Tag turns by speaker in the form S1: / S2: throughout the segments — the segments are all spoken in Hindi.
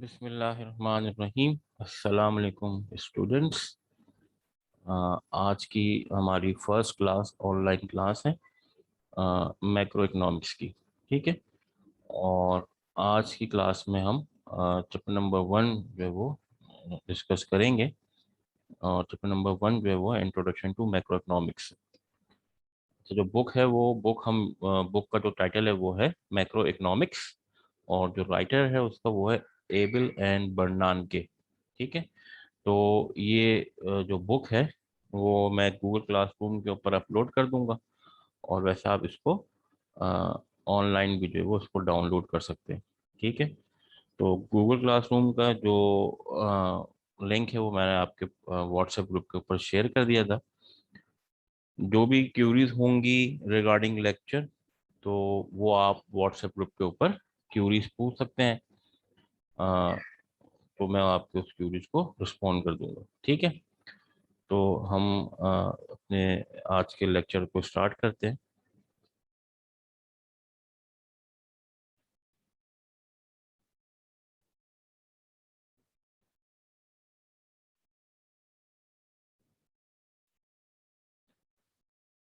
S1: बिस्मिल्लाहिर्रहमानिर्रहीम। अस्सलाम वालेकुम स्टूडेंट्स। आज की हमारी फर्स्ट क्लास ऑनलाइन क्लास है मैक्रो इकोनॉमिक्स की। ठीक है। और आज की क्लास में हम चैप्टर नंबर 1 जो है वो डिस्कस करेंगे। और चैप्टर नंबर 1 जो है वो इंट्रोडक्शन टू मैक्रो इकोनॉमिक्स। तो जो बुक है वो बुक का जो टाइटल है वो है मैक्रो इकोनॉमिक्स। और जो राइटर है उसका वो है एबिल एंड बर्नानके। ठीक है। तो ये जो बुक है वो मैं गूगल क्लासरूम के ऊपर अपलोड कर दूंगा। और वैसे आप इसको ऑनलाइन भी जो है वो उसको डाउनलोड कर सकते हैं। ठीक है। तो गूगल क्लासरूम का जो लिंक है वो मैंने आपके व्हाट्सएप ग्रुप के ऊपर शेयर कर दिया था। जो भी क्यूरीज होंगी रिगार्डिंग लेक्चर तो वो आप व्हाट्सएप ग्रुप के ऊपर क्यूरीज पूछ सकते हैं। अ, तो मैं आपके उस क्यूरीज को रिस्पॉन्ड कर दूंगा। ठीक है। तो हम अपने आज के लेक्चर को स्टार्ट करते हैं।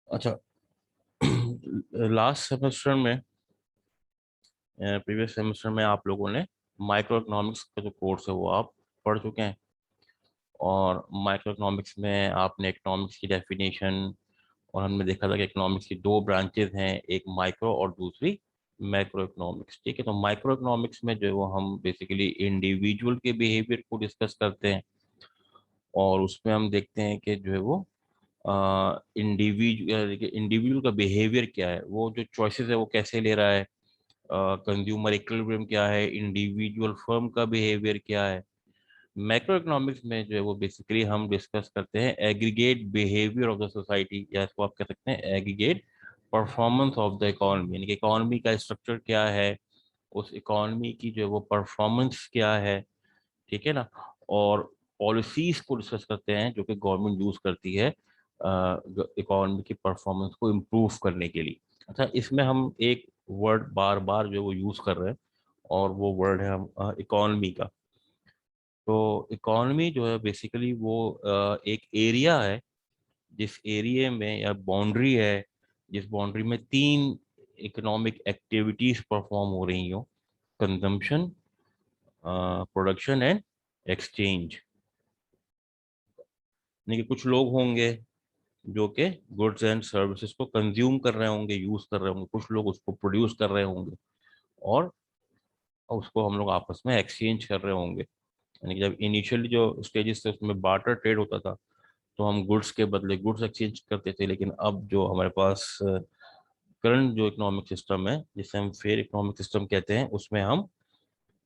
S1: अच्छा। लास्ट सेमेस्टर में प्रीवियस सेमेस्टर में आप लोगों ने माइक्रो इकोनॉमिक्स का जो कोर्स है वो आप पढ़ चुके हैं। और माइक्रो इकोनॉमिक्स में आपने इकोनॉमिक्स की डेफिनेशन और हमने देखा था कि इकोनॉमिक्स की दो ब्रांचेस हैं, एक माइक्रो और दूसरी मैक्रो इकोनॉमिक्स। ठीक है। तो माइक्रो इकोनॉमिक्स में जो है वो हम बेसिकली इंडिविजुअल के बिहेवियर को डिस्कस करते हैं। और उसमें हम देखते हैं कि जो है वो इंडिविजुअल का बिहेवियर क्या है, वो जो चॉइसेस है वो कैसे ले रहा है, कंज्यूमर इक्विलिब्रियम क्या है, इंडिविजुअल फर्म का बिहेवियर क्या है। मैक्रो इकोनॉमिक्स में जो है वो बेसिकली हम डिस्कस करते हैं aggregate behaviour of the society, या इसको आप कह सकते हैं aggregate performance of the economy, यानी कि इकोनॉमी का स्ट्रक्चर क्या है, उस इकोनॉमी की जो है वो परफॉर्मेंस क्या है। ठीक है ना। और पॉलिसीज को डिस्कस करते हैं जो कि गवर्नमेंट यूज करती है इकोनॉमी की परफॉर्मेंस को इम्प्रूव करने के लिए। अच्छा, इसमें हम एक वर्ड बार बार जो है वो यूज कर रहे हैं और वो वर्ड है हम इकोनॉमी का। तो इकोनॉमी जो है बेसिकली वो एक एरिया है, जिस एरिया में या बाउंड्री है, जिस बाउंड्री में तीन इकोनॉमिक एक्टिविटीज परफॉर्म हो रही हो: कंजम्पशन, प्रोडक्शन एंड एक्सचेंज। यानी कि कुछ लोग होंगे जो कि गुड्स एंड सर्विसेज को कंज्यूम कर रहे होंगे, यूज कर रहे होंगे, कुछ लोग उसको प्रोड्यूस कर रहे होंगे और उसको हम लोग आपस में एक्सचेंज कर रहे होंगे। यानी कि जब इनिशियली जो स्टेजेस थे उसमें बार्टर ट्रेड होता था तो हम गुड्स के बदले गुड्स एक्सचेंज करते थे। लेकिन अब जो हमारे पास करंट जो इकोनॉमिक सिस्टम है, जिसे हम फेयर इकोनॉमिक सिस्टम कहते हैं, उसमें हम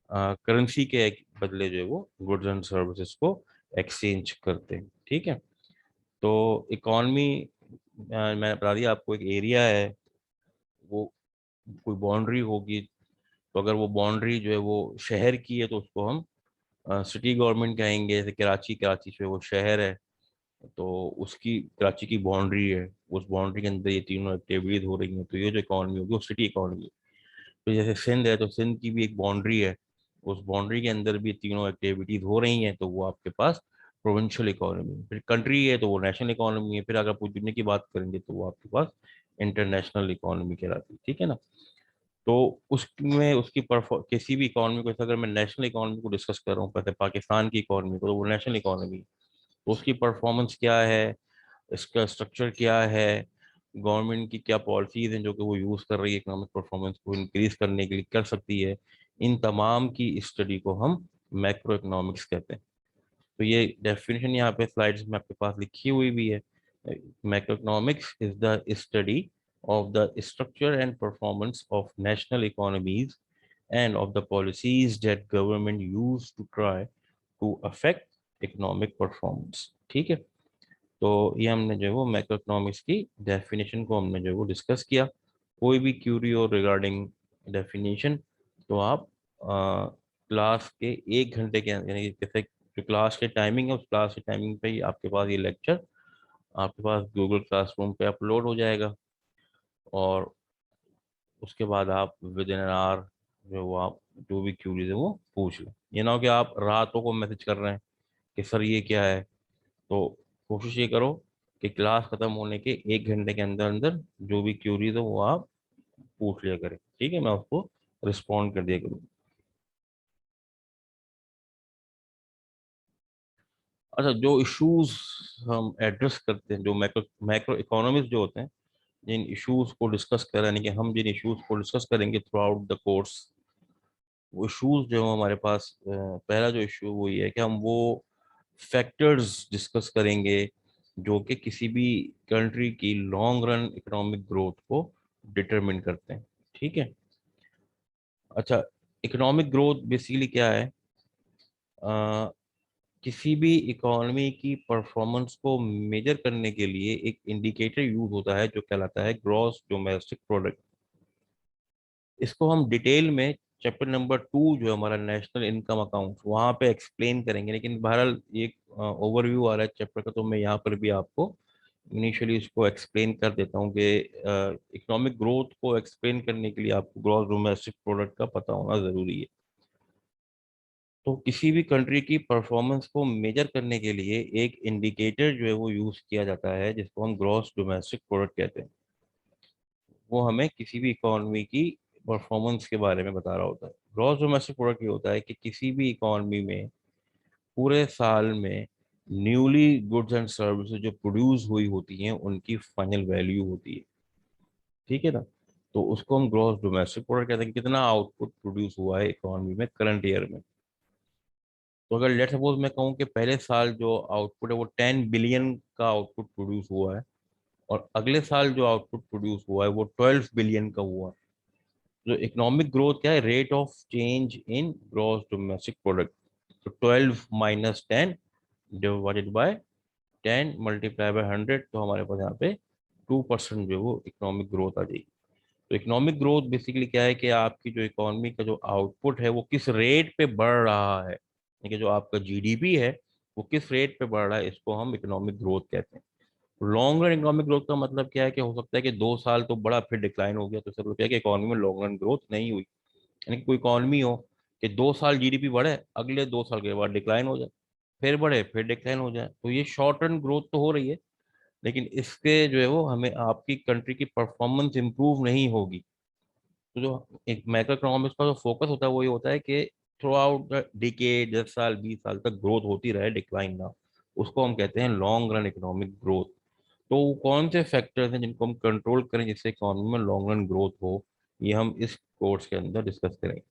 S1: करेंसी के बदले जो है वो गुड्स एंड सर्विसेज को एक्सचेंज करते हैं। ठीक है। तो इकॉनमी मैंने बता दिया आपको, एक एरिया है, वो कोई बाउंड्री होगी। तो अगर वो बाउंड्री जो है वो शहर की है तो उसको हम सिटी गवर्नमेंट कहेंगे। जैसे कराची, कराची जो है वो शहर है तो उसकी कराची की बाउंड्री है, उस बाउंड्री के अंदर ये तीनों एक्टिविटीज हो रही हैं, तो ये जो इकॉनमी होगी वो सिटी इकॉनमी। तो जैसे सिंध है तो सिंध की भी एक बाउंड्री है, उस बाउंड्री के अंदर भी तीनों एक्टिविटीज हो रही हैं, तो वो आपके पास प्रोविंशियल इकोनॉमी। फिर कंट्री है तो वो नेशनल इकोनॉमी है। फिर अगर पूरी दुनिया की बात करेंगे तो वो आपके पास इंटरनेशनल इकोनॉमी कहलाती है। ठीक है ना। तो उसमें उसकी किसी भी इकोनॉमी को, जैसे अगर मैं नेशनल इकोनॉमी को डिस्कस कर रहा हूँ, जैसे पाकिस्तान की इकोनॉमी को, तो वो नेशनल इकोनॉमी, तो उसकी परफॉर्मेंस क्या है, इसका स्ट्रक्चर क्या है, गवर्नमेंट की क्या पॉलिसीज हैं जो कि वो यूज कर रही है इकोनॉमिक परफॉर्मेंस को इंक्रीज करने के लिए, कर सकती है, इन तमाम की स्टडी को हम मैक्रो इकोनॉमिक्स कहते हैं। तो ये डेफिनेशन यहाँ पे स्लाइड्स में आपके पास लिखी हुई भी है। Macro economics is the study of the structure and performance of national economies and of the policies that government use to try to affect economic performance। ठीक है। तो ये हमने जो है वो मैक्रो इकोनॉमिक्स की डेफिनेशन को हमने जो है वो डिस्कस किया। कोई भी क्यूरी हो रिगार्डिंग डेफिनेशन तो आप क्लास के 1 घंटे के यानी कि जैसे जो क्लास के टाइमिंग है उस क्लास के टाइमिंग पे ही आपके पास ये लेक्चर आपके पास गूगल क्लासरूम पे अपलोड हो जाएगा। और उसके बाद आप विद इन एन आवर जो वो आप जो भी क्यूरीज है वो पूछ लें। ये ना हो कि आप रातों को मैसेज कर रहे हैं कि सर ये क्या है। तो कोशिश ये करो कि क्लास खत्म होने के 1 घंटे के अंदर अंदर जो भी क्यूरीज है वो आप पूछ लिया करें, ठीक है, मैं उसको रिस्पॉन्ड कर दिया करूँ। अच्छा, जो इश्यूज हम एड्रेस करते हैं, जो मैक्रो मैक्रो इकोनॉमिक्स जो होते हैं, जिन इश्यूज को डिस्कस कर रहे हैं, यानी कि हम जिन इश्यूज को डिस्कस करेंगे थ्रू आउट द कोर्स, वो इश्यूज जो है हमारे पास, पहला जो इशू वो ये है कि हम वो फैक्टर्स डिस्कस करेंगे जो कि किसी भी कंट्री की लॉन्ग रन इकोनॉमिक ग्रोथ को डिटरमिन करते हैं, ठीक है। अच्छा, इकोनॉमिक ग्रोथ बेसिकली क्या है? अ, किसी भी इकोनॉमी की परफॉर्मेंस को मेजर करने के लिए एक इंडिकेटर यूज होता है जो कहलाता है ग्रॉस डोमेस्टिक प्रोडक्ट। इसको हम डिटेल में चैप्टर नंबर 2 जो है हमारा नेशनल इनकम अकाउंट, वहाँ पे एक्सप्लेन करेंगे, लेकिन बहरहाल एक ओवरव्यू आ रहा है चैप्टर का, तो मैं यहाँ पर भी आपको इनिशियली इसको एक्सप्लेन कर देता हूँ कि इकोनॉमिक ग्रोथ को एक्सप्लेन करने के लिए आपको ग्रॉस डोमेस्टिक प्रोडक्ट का पता होना जरूरी है। तो किसी भी कंट्री की परफॉर्मेंस को मेजर करने के लिए एक इंडिकेटर जो है वो यूज किया जाता है जिसको हम ग्रॉस डोमेस्टिक प्रोडक्ट कहते हैं। वो हमें किसी भी इकोनॉमी की परफॉर्मेंस के बारे में बता रहा होता है। ग्रॉस डोमेस्टिक प्रोडक्ट ये होता है कि किसी भी इकोनॉमी में पूरे साल में न्यूली गुड्स एंड सर्विसेज जो प्रोड्यूस हुई होती हैं उनकी फाइनल वैल्यू होती है, ठीक है ना। तो उसको हम ग्रॉस डोमेस्टिक प्रोडक्ट कहते हैं, कितना आउटपुट प्रोड्यूस हुआ है इकोनॉमी में करंट ईयर में। तो अगर लेट सपोज मैं कहूँ कि पहले साल जो आउटपुट है वो 10 बिलियन का आउटपुट प्रोड्यूस हुआ है, और अगले साल जो आउटपुट प्रोड्यूस हुआ है वो 12 बिलियन का हुआ है। जो इकोनॉमिक ग्रोथ क्या है? Rate of change in gross domestic product. तो 12 - 10 डिवाइडेड बाय 10 × 100, तो हमारे पास यहाँ पे 2% जो है वो इकोनॉमिक ग्रोथ आ जाएगी। तो इकोनॉमिक ग्रोथ बेसिकली क्या है कि आपकी जो इकोनॉमी का जो आउटपुट है वो किस रेट पे बढ़ रहा है, यानी कि जो आपका जीडीपी है वो किस रेट पे बढ़ रहा है, इसको हम इकोनॉमिक ग्रोथ कहते हैं। लॉन्ग रन इकोनॉमिक ग्रोथ का मतलब क्या है कि हो सकता है कि 2 साल तो बड़ा फिर डिक्लाइन हो गया, तो सब लोग क्या है कि इकोनॉमी में लॉन्ग रन ग्रोथ नहीं हुई। यानी कि कोई इकोनॉमी हो कि 2 साल जीडीपी बढ़े, अगले 2 साल के बाद डिक्लाइन हो जाए, फिर बढ़े फिर डिक्लाइन हो जाए, तो ये शॉर्ट रन ग्रोथ तो हो रही है, लेकिन इसके जो है वो हमें आपकी कंट्री की परफॉर्मेंस इंप्रूव नहीं होगी। तो जो एक मैक्रो इकोनॉमिक्स का जो फोकस होता है वो ये होता है कि थ्रू आउट द डिकेड 10 साल 20 साल तक ग्रोथ होती रहे, डिक्लाइन ना, उसको हम कहते हैं लॉन्ग रन इकोनॉमिक ग्रोथ। तो वो कौन से फैक्टर्स हैं जिनको हम कंट्रोल करें जिससे इकोनॉमी में लॉन्ग रन ग्रोथ हो, ये हम इस कोर्स के अंदर डिस्कस करेंगे।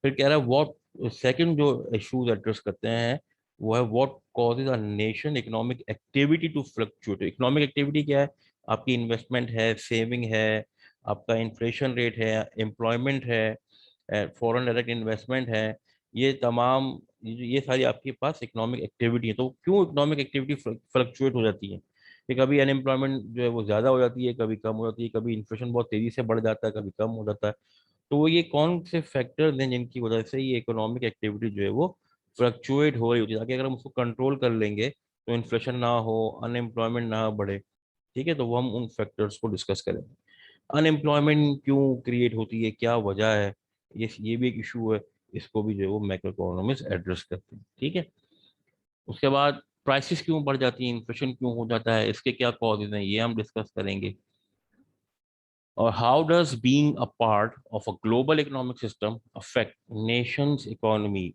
S1: फिर कह रहा है व्हाट, सेकंड जो इश्यूज एड्रेस करते हैं वो है what causes a nation economic activity to fluctuate. Economic activity क्या है? आपकी इन्वेस्टमेंट है, सेविंग है, आपका इन्फ्लेशन रेट है, एम्प्लॉयमेंट है, फॉरेन डायरेक्ट इन्वेस्टमेंट है, ये तमाम ये सारी आपके पास इकोनॉमिक एक्टिविटी है। तो क्यों इकोनॉमिक एक्टिविटी फ्लक्चुएट हो जाती है? कि कभी अनएम्प्लॉयमेंट जो है वो ज़्यादा हो जाती है, कभी कम हो जाती है, कभी इन्फ्लेशन बहुत तेज़ी से बढ़ जाता है, कभी कम हो जाता है। तो ये कौन से फैक्टर्स हैं जिनकी वजह से ये इकोनॉमिक एक्टिविटी जो है वो फ्लक्चुएट हो रही होती है, ताकि अगर हम उसको कंट्रोल कर लेंगे तो इन्फ्लेशन ना हो, अनएम्प्लॉयमेंट ना बढ़े, ठीक है। तो वो हम उन फैक्टर्स को डिस्कस करेंगे। अनएम्प्लॉयमेंट क्यों क्रिएट होती है, क्या वजह है, ये भी एक इशू है, इसको भी जो है वो मैक्रो इकोनॉमिक्स एड्रेस करते हैं, ठीक है। उसके बाद प्राइसेस क्यों बढ़ जाती हैं, इन्फ्लेशन क्यों हो जाता है, इसके क्या कॉजेज हैं, ये हम डिस्कस करेंगे। और how does being a part of a global economic system affect Nations economy.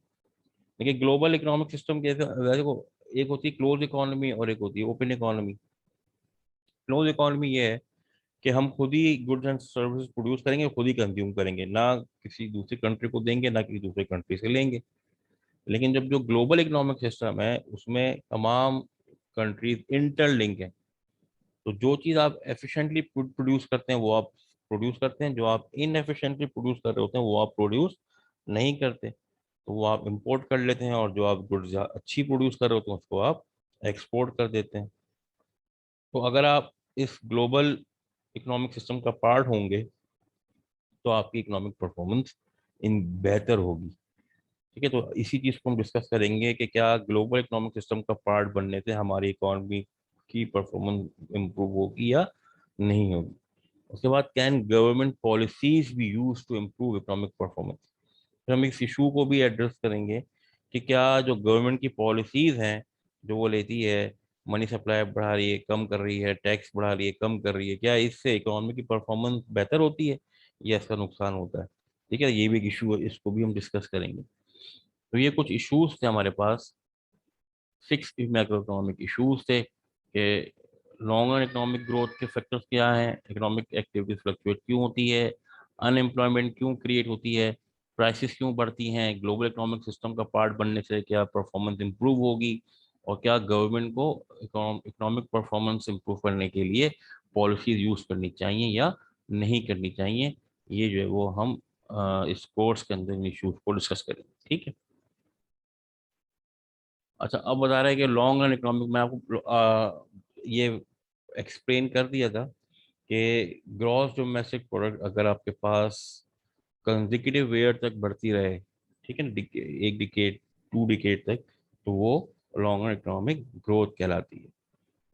S1: देखिए, ग्लोबल इकोनॉमिक सिस्टम कैसे, वैसे को एक होती है क्लोज इकोनॉमी और एक होती है ओपन इकोनॉमी। क्लोज इकोनॉमी ये है कि हम खुद ही गुड्स एंड सर्विसेज प्रोड्यूस करेंगे, खुद ही कंज्यूम करेंगे, ना किसी दूसरी कंट्री को देंगे ना किसी दूसरे कंट्री से लेंगे। लेकिन जब जो ग्लोबल इकोनॉमिक सिस्टम है उसमें तमाम कंट्रीज इंटरलिंक है। तो जो चीज़ आप एफिशिएंटली प्रोड्यूस करते हैं वो आप प्रोड्यूस करते हैं, जो आप इनएफिशिएंटली प्रोड्यूस कर रहे होते हैं वो आप प्रोड्यूस नहीं करते, तो वो आप इंपोर्ट कर लेते हैं, और जो आप गुड्स अच्छी प्रोड्यूस कर रहे होते हैं उसको आप एक्सपोर्ट कर देते हैं। तो अगर आप इस ग्लोबल इकोनॉमिक सिस्टम का पार्ट होंगे तो आपकी इकोनॉमिक परफॉर्मेंस इन बेहतर होगी, ठीक है। तो इसी चीज़ को हम डिस्कस करेंगे कि क्या ग्लोबल इकोनॉमिक सिस्टम का पार्ट बनने से हमारी इकोनॉमी की परफॉर्मेंस इम्प्रूव होगी या नहीं होगी। उसके बाद can government policies be use to improve economic performance. फिर हम इस इशू को भी एड्रेस करेंगे कि क्या जो गवर्नमेंट की पॉलिसीज हैं जो वो लेती है, मनी सप्लाई बढ़ा रही है, कम कर रही है, टैक्स बढ़ा रही है, कम कर रही है, क्या इससे इकोनॉमी की परफॉर्मेंस बेहतर होती है या इसका नुकसान होता है। ठीक है, ये भी एक इशू है, इसको भी हम डिस्कस करेंगे। तो ये कुछ इश्यूज थे हमारे पास, 6 मैक्रो इकोनॉमिक इश्यूज थे कि लॉन्ग रन इकोनॉमिक ग्रोथ के फैक्टर्स क्या हैं, इकोनॉमिक एक्टिविटीज फ्लक्चुएट क्यों होती है, अनएम्प्लॉयमेंट क्यों क्रिएट होती है, प्राइसेस क्यों बढ़ती हैं, ग्लोबल इकोनॉमिक सिस्टम का पार्ट बनने से क्या परफॉर्मेंस इंप्रूव होगी, और क्या गवर्नमेंट को इकोनॉमिक परफॉर्मेंस इंप्रूव करने के लिए पॉलिसीज यूज करनी चाहिए या नहीं करनी चाहिए। ये जो है वो हम इस कोर्स के अंदर इन इश्यूज को डिस्कस करेंगे। ठीक है। अच्छा, अब बता रहा है कि लॉन्ग रन इकोनॉमिक में आपको ये एक्सप्लेन कर दिया था कि ग्रॉस डोमेस्टिक प्रोडक्ट अगर आपके पास कंजिक्यूटिव ईयर तक बढ़ती रहे, ठीक है ना, एक डिकेड, 2 डिकेड तक, तो वो लॉन्ग रन इकोनॉमिक ग्रोथ कहलाती है।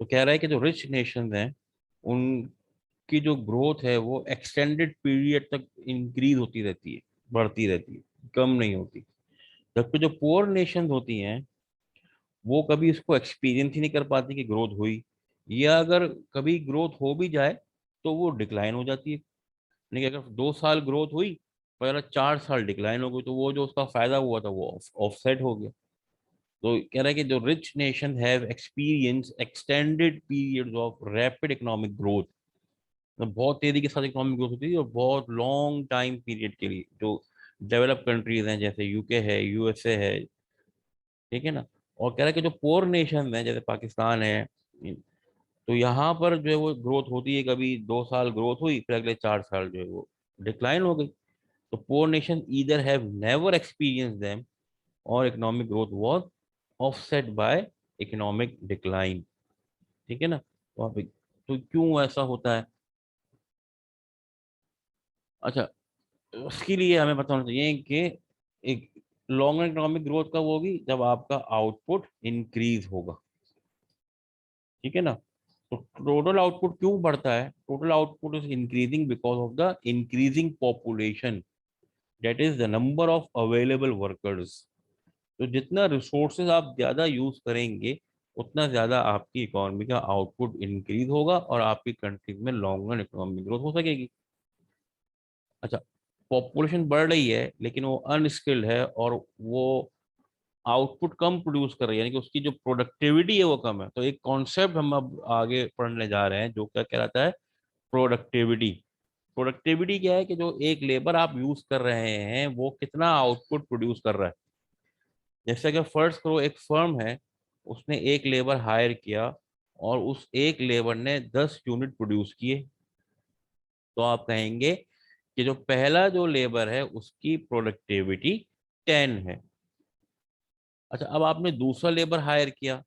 S1: तो कह रहा है कि जो रिच नेशन हैं उनकी जो ग्रोथ है वो एक्सटेंडेड पीरियड तक इंक्रीज होती रहती है, बढ़ती रहती है, कम नहीं होती। जबकि जो पुअर नेशन होती हैं वो कभी इसको एक्सपीरियंस ही नहीं कर पाती कि ग्रोथ हुई, या अगर कभी ग्रोथ हो भी जाए तो वो डिक्लाइन हो जाती है। लेकिन अगर 2 साल ग्रोथ हुई पर अगर 4 साल डिक्लाइन हो गई तो वो जो उसका फायदा हुआ था वो ऑफसेट हो गया। तो कह रहा है कि जो rich nation have experience extended periods of rapid economic growth, तो बहुत तेजी के साथ इकोनॉमिक ग्रोथ होती है और बहुत लॉन्ग टाइम पीरियड के लिए, जो डेवलप कंट्रीज हैं जैसे यूके है, यूएसए है, ठीक है ना। और कह रहा है कि जो पोर नेशन है जैसे पाकिस्तान है, तो यहाँ पर जो है वो ग्रोथ होती है, कभी 2 साल ग्रोथ हुई फिर अगले 4 साल जो है वो डिक्लाइन हो गई। तो poor nation either have never experience them और economic growth was offset by economic decline. ठीक है ना। तो क्यों ऐसा होता है? अच्छा, उसके लिए हमें पता होना चाहिए कि एक लॉन्ग इकोनॉमिक ग्रोथ कब होगी, जब आपका आउटपुट इंक्रीज होगा। ठीक है ना। तो टोटल आउटपुट क्यों बढ़ता है? Total output is increasing because of the increasing population, that is the number of available workers. तो जितना रिसोर्सेज आप ज्यादा यूज करेंगे उतना ज्यादा आपकी इकोनॉमी का आउटपुट इंक्रीज होगा और आपकी कंट्रीज में लॉन्ग रन इकोनॉमिक ग्रोथ हो सकेगी। अच्छा, पॉपुलेशन बढ़ रही है लेकिन वो अनस्किल्ड है और वो आउटपुट कम प्रोड्यूस कर रही है, यानी कि उसकी जो प्रोडक्टिविटी है वो कम है। तो एक कॉन्सेप्ट हम अब आगे पढ़ने जा रहे हैं जो क्या कहलाता है, प्रोडक्टिविटी। प्रोडक्टिविटी क्या है कि जो एक लेबर आप यूज कर रहे हैं वो कितना आउटपुट प्रोड्यूस कर रहा है। जैसे कि फर्स्ट करो, एक फर्म है, उसने एक लेबर हायर किया और उस एक लेबर ने 10 यूनिट प्रोड्यूस किए, तो आप कहेंगे कि जो पहला जो लेबर है उसकी प्रोडक्टिविटी 10 है। अच्छा, अब आपने दूसरा लेबर हायर किया,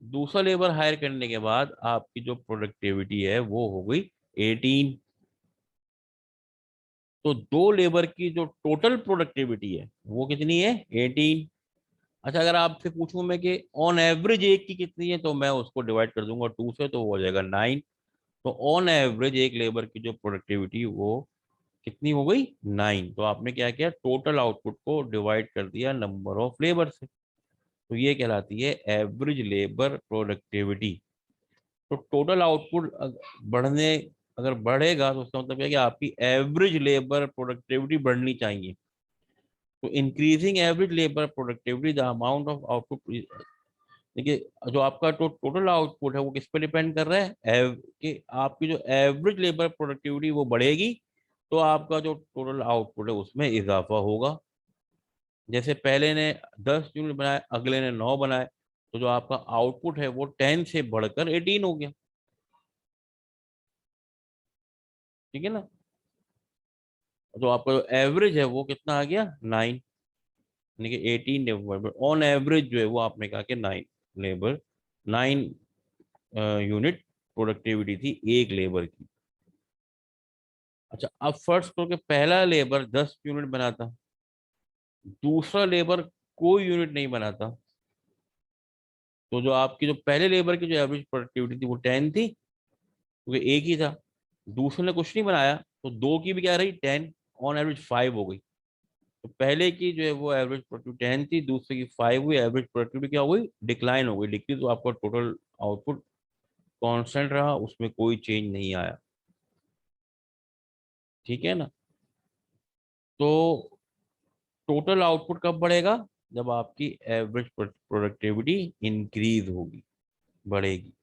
S1: दूसरा लेबर हायर करने के बाद आपकी जो प्रोडक्टिविटी है वो हो गई 18। तो दो लेबर की जो टोटल प्रोडक्टिविटी है वो कितनी है? 18। अच्छा, अगर आपसे पूछूं मैं कि ऑन एवरेज एक की कितनी है, तो मैं उसको डिवाइड कर दूंगा 2 से, तो वो हो जाएगा 9। तो ऑन एवरेज एक लेबर की जो प्रोडक्टिविटी वो कितनी हो गई? 9। तो आपने क्या किया, टोटल आउटपुट को डिवाइड कर दिया नंबर ऑफ लेबर से। तो ये कहलाती है एवरेज लेबर प्रोडक्टिविटी। तो टोटल आउटपुट बढ़ने, अगर बढ़ेगा तो उसका मतलब है कि आपकी एवरेज लेबर प्रोडक्टिविटी बढ़नी चाहिए। तो increasing average labour productivity the amount of output. देखिए, जो आपका टोटल आउटपुट है वो किस पे डिपेंड कर रहा है, कि आपकी जो एवरेज लेबर प्रोडक्टिविटी वो बढ़ेगी तो आपका जो टोटल आउटपुट है उसमें इजाफा होगा। जैसे पहले ने 10 यूनिट बनाए, अगले ने 9 बनाए, तो जो आपका आउटपुट है वो 10 से बढ़कर 18 हो गया। ठीक है ना। तो आपका जो एवरेज है वो कितना आ गया? 9। यानी कि 18 लेबर ऑन एवरेज जो है वो आपने कहा कि 9 लेबर, 9 यूनिट प्रोडक्टिविटी थी एक लेबर की। अच्छा, अब फर्स्ट करो कि पहला लेबर 10 यूनिट बनाता, दूसरा लेबर कोई यूनिट नहीं बनाता, तो जो आपकी जो पहले लेबर की जो एवरेज प्रोडक्टिविटी थी वो 10 थी, क्योंकि एक ही था। दूसरे ने कुछ नहीं बनाया, तो 2 की भी क्या रही 10, ऑन एवरेज 5 हो गई। तो पहले की जो है वो एवरेज प्रोडक्टिविटी 10 थी, दूसरे की 5 हुई, एवरेज प्रोडक्टिविटी क्या हो गई, डिक्लाइन हो गई, डिक्रीज। तो आपका टोटल आउटपुट कांस्टेंट रहा, उसमें कोई चेंज नहीं आया। ठीक है ना। तो टोटल आउटपुट कब बढ़ेगा, जब आपकी एवरेज प्रोडक्टिविटी इंक्रीज होगी, बढ़ेगी।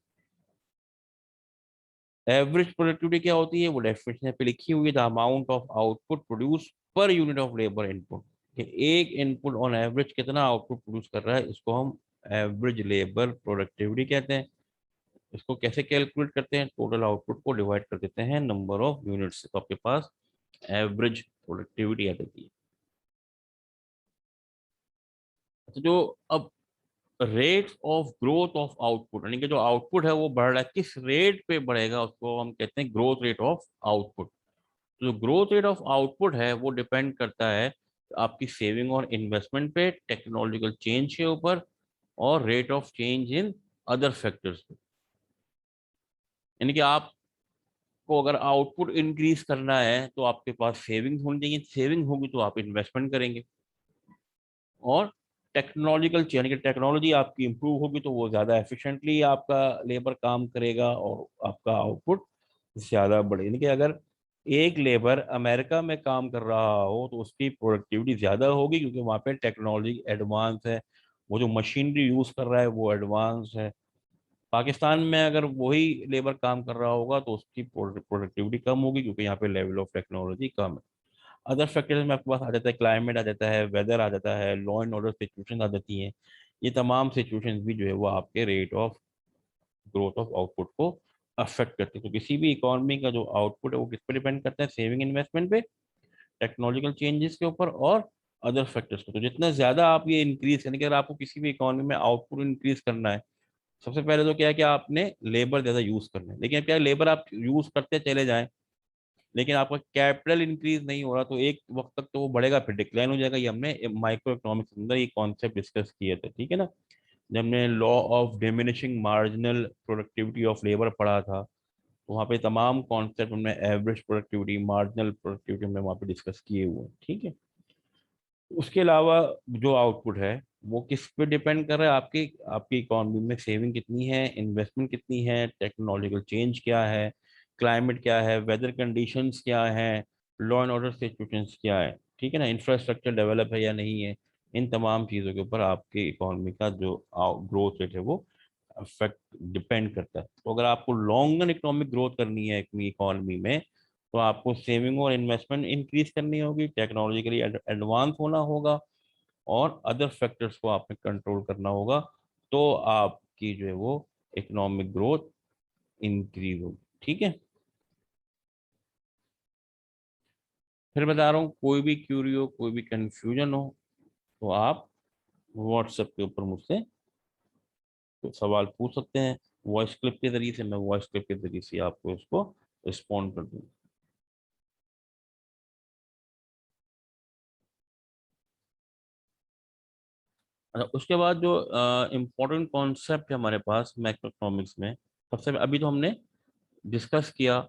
S1: एवरेज प्रोडक्टिविटी क्या होती है, वो डेफिनेशन पे लिखी हुई है, the amount of output produce per unit of labour input. कि एक इनपुट ऑन एवरेज कितना आउटपुट प्रोड्यूस कर रहा है, इसको हम एवरेज लेबर प्रोडक्टिविटी कहते हैं। इसको कैसे कैलकुलेट करते हैं, टोटल आउटपुट को डिवाइड कर देते हैं नंबर ऑफ यूनिट्स, तो आपके पास एवरेज प्रोडक्टिविटी आ जाती है। तो जो अब rate of growth of output, यानी कि जो आउटपुट है वो बढ़ रहा है, किस रेट पे बढ़ेगा उसको हम कहते हैं ग्रोथ रेट ऑफ आउटपुट। तो जो ग्रोथ रेट ऑफ आउटपुट है वो डिपेंड करता है आपकी सेविंग और इन्वेस्टमेंट पे, टेक्नोलॉजिकल चेंज के ऊपर, और rate of change in other factors पे। यानी कि आपको अगर आउटपुट इंक्रीज करना है तो आपके पास सेविंग होनी चाहिए, सेविंग होगी तो आप इन्वेस्टमेंट करेंगे। और टेक्नोलॉजिकल चेंज, यानी कि टेक्नोलॉजी आपकी इंप्रूव होगी तो वो ज़्यादा एफिशिएंटली आपका लेबर काम करेगा और आपका आउटपुट ज़्यादा बढ़े। यानी कि अगर एक लेबर अमेरिका में काम कर रहा हो तो उसकी प्रोडक्टिविटी ज़्यादा होगी, क्योंकि वहाँ पे टेक्नोलॉजी एडवांस है, वो जो मशीनरी यूज़ कर रहा है वो एडवांस है। पाकिस्तान में अगर वही लेबर काम कर रहा होगा तो उसकी प्रोडक्टिविटी कम होगी, क्योंकि यहाँ पे लेवल ऑफ टेक्नोलॉजी कम है। अदर फैक्टर्स में आपके पास आ जाता है, क्लाइमेट आ जाता है, वेदर आ जाता है, लॉ एंड ऑर्डर सिचुएशन आ जाती हैं। ये तमाम सिचुएशंस भी जो है वो आपके rate of growth of output को अफेक्ट करती है। तो किसी भी इकोनॉमी का जो आउटपुट है वो किस पे डिपेंड करता है, सेविंग इन्वेस्टमेंट पे, टेक्नोलॉजिकल चेंजेस के ऊपर, और अदर फैक्टर्स पे। तो जितना ज्यादा आप ये इंक्रीज, यानी कि अगर आपको किसी भी इकोनॉमी में आउटपुट इंक्रीज करना है, सबसे पहले तो क्या है कि आपने लेबर ज्यादा यूज करना है। लेकिन अब क्या है, लेबर आप यूज करते चले जाएं लेकिन आपका कैपिटल इंक्रीज नहीं हो रहा, तो एक वक्त तक तो वो बढ़ेगा, फिर डिक्लाइन हो जाएगा। ये हमने माइक्रो इकोनॉमिक्स के अंदर ये कॉन्सेप्ट डिस्कस किए थे, ठीक है ना। जब हमने law of diminishing marginal productivity of labour पढ़ा था, तो वहाँ पे तमाम कॉन्सेप्ट हमने एवरेज प्रोडक्टिविटी, मार्जिनल प्रोडक्टिविटी हमने वहाँ पे डिस्कस किए हुए हैं, ठीक है। उसके अलावा जो आउटपुट है वो किस पे डिपेंड कर रहा है, आपकी आपकी इकोनॉमी में सेविंग कितनी है, इन्वेस्टमेंट कितनी है, टेक्नोलॉजिकल चेंज क्या है, क्लाइमेट क्या है, वेदर कंडीशंस क्या है, लॉ एंड ऑर्डर सिचुएशंस क्या है, ठीक है ना, इंफ्रास्ट्रक्चर डेवलप है या नहीं है। इन तमाम चीज़ों के ऊपर आपकी इकोनॉमी का जो ग्रोथ रेट है वो अफेक्ट डिपेंड करता है। तो अगर आपको लॉन्ग रन इकोनॉमिक ग्रोथ करनी है अपनी इकोनॉमी में, तो आपको सेविंग और इन्वेस्टमेंट इंक्रीज करनी होगी, टेक्नोलॉजिकली एडवांस होना होगा, और अदर फैक्टर्स को आपने कंट्रोल करना होगा। तो आपकी जो है वो इकोनॉमिक ग्रोथ इंक्रीज होगी, ठीक है। फिर बता रहा हूँ, कोई भी क्यूरी हो, कोई भी कंफ्यूजन हो, तो आप व्हाट्सएप के ऊपर मुझसे तो सवाल पूछ सकते हैं। वॉइस क्लिप के जरिए से, मैं वॉइस क्लिप के जरिए से आपको उसको रिस्पॉन्ड कर दूंगा। अच्छा, उसके बाद जो इम्पोर्टेंट कॉन्सेप्ट है हमारे पास मैक्रो इकोनॉमिक्स में, सबसे अभी तो हमने डिस्कस किया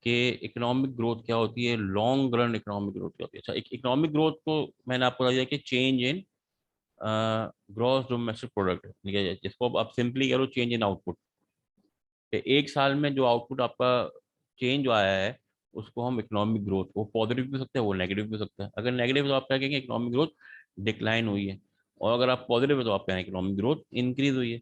S1: कि इकोनॉमिक ग्रोथ क्या होती है, लॉन्ग रन इकोनॉमिक ग्रोथ क्या होती है। अच्छा, एक इकोनॉमिक ग्रोथ को मैंने आपको बताया कि change in gross domestic product, ठीक है, जिसको अब आप सिंपली कह लो चेंज इन आउटपुट। एक साल में जो आउटपुट आपका चेंज आया है उसको हम इकोनॉमिक ग्रोथ, वो पॉजिटिव भी हो सकता है, वो नेगेटिव भी हो सकता है। अगर नेगेटिव तो आप क्या कहेंगे, इकोनॉमिक ग्रोथ डिक्लाइन हुई है। और अगर आप पॉजिटिव है तो आप कहेंगे इकोनॉमिक ग्रोथ इंक्रीज हुई है।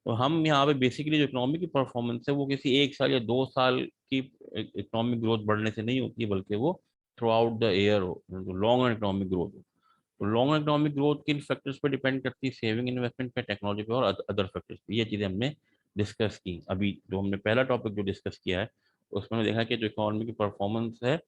S1: तो हम यहाँ पे बेसिकली जो इकोनॉमिक की परफॉर्मेंस है वो किसी एक साल या 2 साल की इकोनॉमिक ग्रोथ बढ़ने से नहीं होती है, बल्कि वो थ्रू आउट द ईयर हो, लॉन्ग रन इकोनॉमिक ग्रोथ हो। तो लॉन्ग रन इकोनॉमिक ग्रोथ किन फैक्टर्स पे डिपेंड करती है, सेविंग, इन्वेस्टमेंट पे, टेक्नोलॉजी पे, और अदर फैक्टर्स पे। ये चीजें हमने डिस्कस की। अभी जो हमने पहला टॉपिक जो डिस्कस किया है उसमें हमने देखा कि जो इकोनॉमी की परफॉर्मेंस है,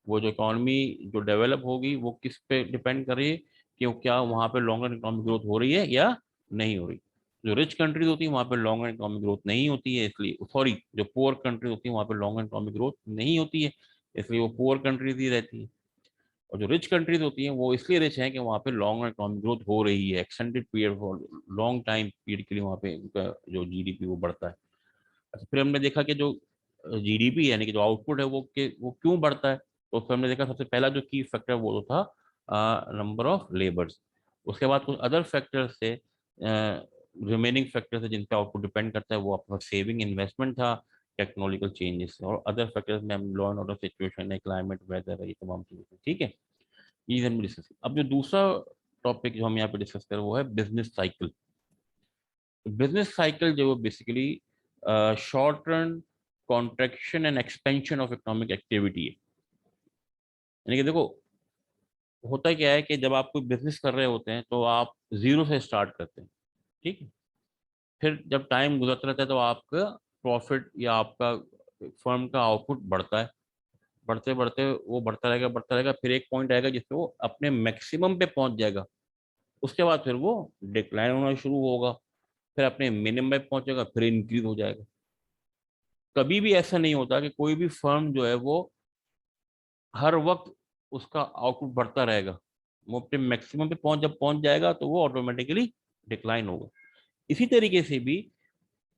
S1: वो जो इकोनॉमी जो डेवलप होगी वो किस पे डिपेंड कर रही है, कि क्या वहाँ पे लॉन्ग रन इकोनॉमिक ग्रोथ हो रही है या नहीं हो रही। जो रिच कंट्रीज होती है वहाँ पे लॉन्ग रन इकोनॉमिक ग्रोथ नहीं होती है, इसलिए सॉरी, जो पुअर कंट्रीज होती है वहाँ पे लॉन्ग रन इकोनॉमिक ग्रोथ नहीं होती है, इसलिए वो पुअर कंट्रीज ही रहती है। और जो रिच कंट्रीज होती हैं वो इसलिए रिच हैं कि वहाँ पे लॉन्ग रन इकोनॉमिक ग्रोथ हो रही है, extended period for long time period के लिए वहाँ पे उनका जो जीडीपी वो बढ़ता है। अच्छा, फिर हमने देखा कि जो जीडीपी यानी कि जो आउटपुट है वो क्यों बढ़ता है, तो उसमें हमने देखा सबसे पहला जो की फैक्टर वो तो था नंबर ऑफ लेबर्स। उसके बाद कुछ अदर फैक्टर्स थे, रिमेनिंग फैक्टर्स है जिन पे आउटपुट डिपेंड करता है, वो अपना सेविंग इन्वेस्टमेंट था, टेक्नोलॉजिकल चेंजेस और अदर फैक्टर्स में हम लॉ एंड ऑर्डर सिचुएशन है, क्लाइमेट वेदर है, ये तमाम चीजें। ठीक है, ये हम डिस्कस। अब जो दूसरा टॉपिक जो हम यहाँ पे डिस्कस करें वो है बिजनेस साइकिल। बिजनेस साइकिल जो basically short run contraction and expansion of economic activity है। यानी कि देखो, होता क्या है कि जब आप कोई बिजनेस कर रहे होते हैं तो आप जीरो से स्टार्ट करते हैं। ठीक है, फिर जब टाइम गुजरता रहता है तो आपका प्रॉफिट या आपका फर्म का आउटपुट बढ़ता है, बढ़ते बढ़ते वो बढ़ता रहेगा, फिर एक पॉइंट आएगा जिसपे वो अपने मैक्सिमम पे पहुंच जाएगा। उसके बाद फिर वो डिक्लाइन होना शुरू होगा, फिर अपने मिनिमम पे पहुंचेगा, फिर इंक्रीज हो जाएगा। कभी भी ऐसा नहीं होता कि कोई भी फर्म जो है वो हर वक्त उसका आउटपुट बढ़ता रहेगा। वो अपने मैक्सिमम पे जब पहुंच जाएगा तो वो ऑटोमेटिकली डिक्लाइन होगा। इसी तरीके से भी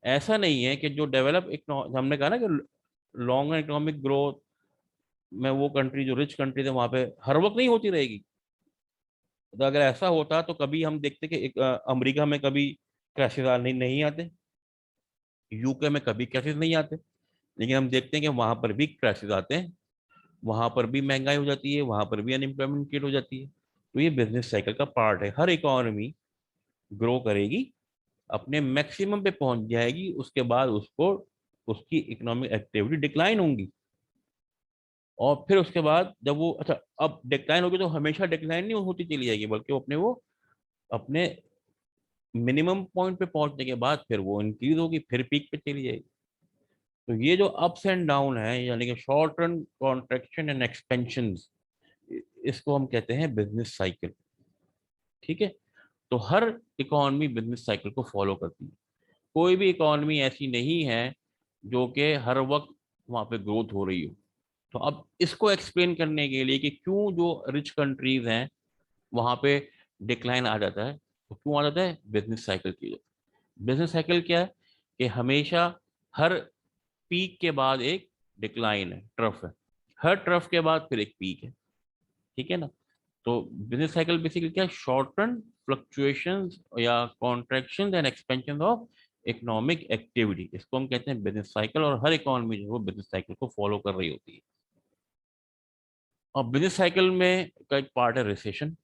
S1: ऐसा नहीं है कि जो डेवलप, हमने कहा ना कि लॉन्ग इकोनॉमिक ग्रोथ में वो कंट्री जो रिच कंट्री है वहां पे हर वक्त नहीं होती रहेगी। तो अगर ऐसा होता तो कभी हम देखते कि अमेरिका में कभी क्रैशेस नहीं आते, यूके में कभी क्रैशेस नहीं आते, लेकिन हम देखते हैं कि वहां पर भी क्रैशेस आते हैं, वहां पर भी महंगाई हो जाती है, वहां पर भी अनएम्प्लॉयमेंट क्रिएट हो जाती है। तो ये बिजनेस साइकिल का पार्ट है। हर इकोनॉमी ग्रो करेगी, अपने मैक्सिमम पे पहुंच जाएगी, उसके बाद उसको उसकी इकोनॉमिक एक्टिविटी डिक्लाइन होंगी, और फिर उसके बाद जब वो, अच्छा, अब डिक्लाइन होगी तो हमेशा डिक्लाइन नहीं होती चली जाएगी, बल्कि वो अपने मिनिमम पॉइंट पे पहुंचने के बाद फिर वो इंक्रीज होगी, फिर पीक पे चली जाएगी। तो ये जो अप्स एंड डाउन है, यानी कि short run contraction and expansion, इसको हम कहते हैं बिजनेस साइकिल। ठीक है, तो हर इकोनॉमी बिजनेस साइकिल को फॉलो करती है। कोई भी इकोनॉमी ऐसी नहीं है जो कि हर वक्त वहां पे ग्रोथ हो रही हो। तो अब इसको एक्सप्लेन करने के लिए कि क्यों जो रिच कंट्रीज हैं वहां पे डिक्लाइन आ जाता है, तो क्यों आ जाता है, बिजनेस साइकिल की वजह से। बिजनेस साइकिल क्या है कि हमेशा हर पीक के बाद एक डिक्लाइन है, ट्रफ है, हर ट्रफ के बाद फिर एक पीक है। ठीक है ना, तो बिजनेस साइकिल बेसिकली क्या है, शॉर्ट टर्म फ्लक्चुएशंस या contraction and expansion of economic activity, इसको हम कहते हैं बिजनेस साइकिल। और हर इकोनॉमी जो है वो बिजनेस साइकिल को फॉलो कर रही होती है। और बिजनेस साइकिल में का एक पार्ट है रिसेशन।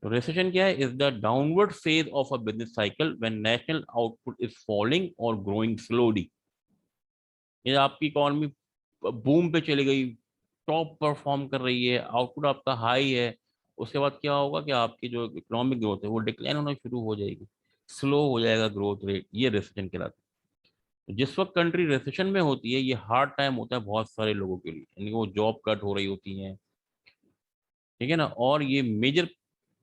S1: तो रिसेशन क्या है, is the downward phase of a business cycle when national output is falling और ग्रोइंग स्लोली। ये आपकी इकोनॉमी बूम पे चली गई, टॉप परफॉर्म कर रही है, आउटपुट आपका हाई है, उसके बाद क्या होगा कि आपकी जो इकोनॉमिक ग्रोथ है वो डिक्लाइन होना शुरू हो जाएगी, स्लो हो जाएगा ग्रोथ रेट, ये रिसेशन कहलाता है। तो जिस वक्त कंट्री रिसेशन में होती है, ये हार्ड टाइम होता है बहुत सारे लोगों के लिए, यानी कि वो जॉब कट हो रही होती हैं। ठीक है ना, और ये मेजर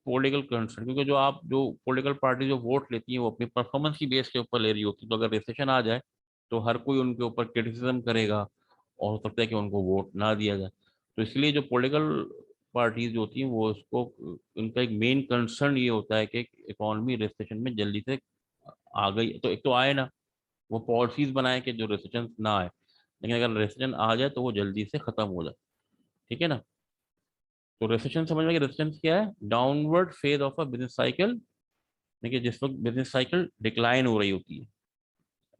S1: पॉलिटिकल कंसर्न, क्योंकि जो पॉलिटिकल पार्टी जो वोट लेती है वो अपनी परफॉर्मेंस की बेस के ऊपर ले रही होती है। तो अगर रिसेशन आ जाए तो हर कोई उनके ऊपर क्रिटिसिज्म करेगा, और हो सकता है कि उनको वोट ना दिया जाए। तो इसलिए जो पॉलिटिकल पार्टीज जो होती हैं वो उसको, उनका एक मेन कंसर्न ये होता है कि इकोनॉमी रिसेशन में जल्दी से आ गई तो एक तो आए ना, वो पॉलिसीज बनाए कि जो रिसेशन ना आए, लेकिन अगर रिसेशन आ जाए तो वो जल्दी से खत्म हो जाए। ठीक है ना, तो रिसेशन समझ में, रिसेशन क्या है, downward phase of a business cycle. देखिए जिस वक्त बिजनेस साइकिल डिक्लाइन हो रही होती है,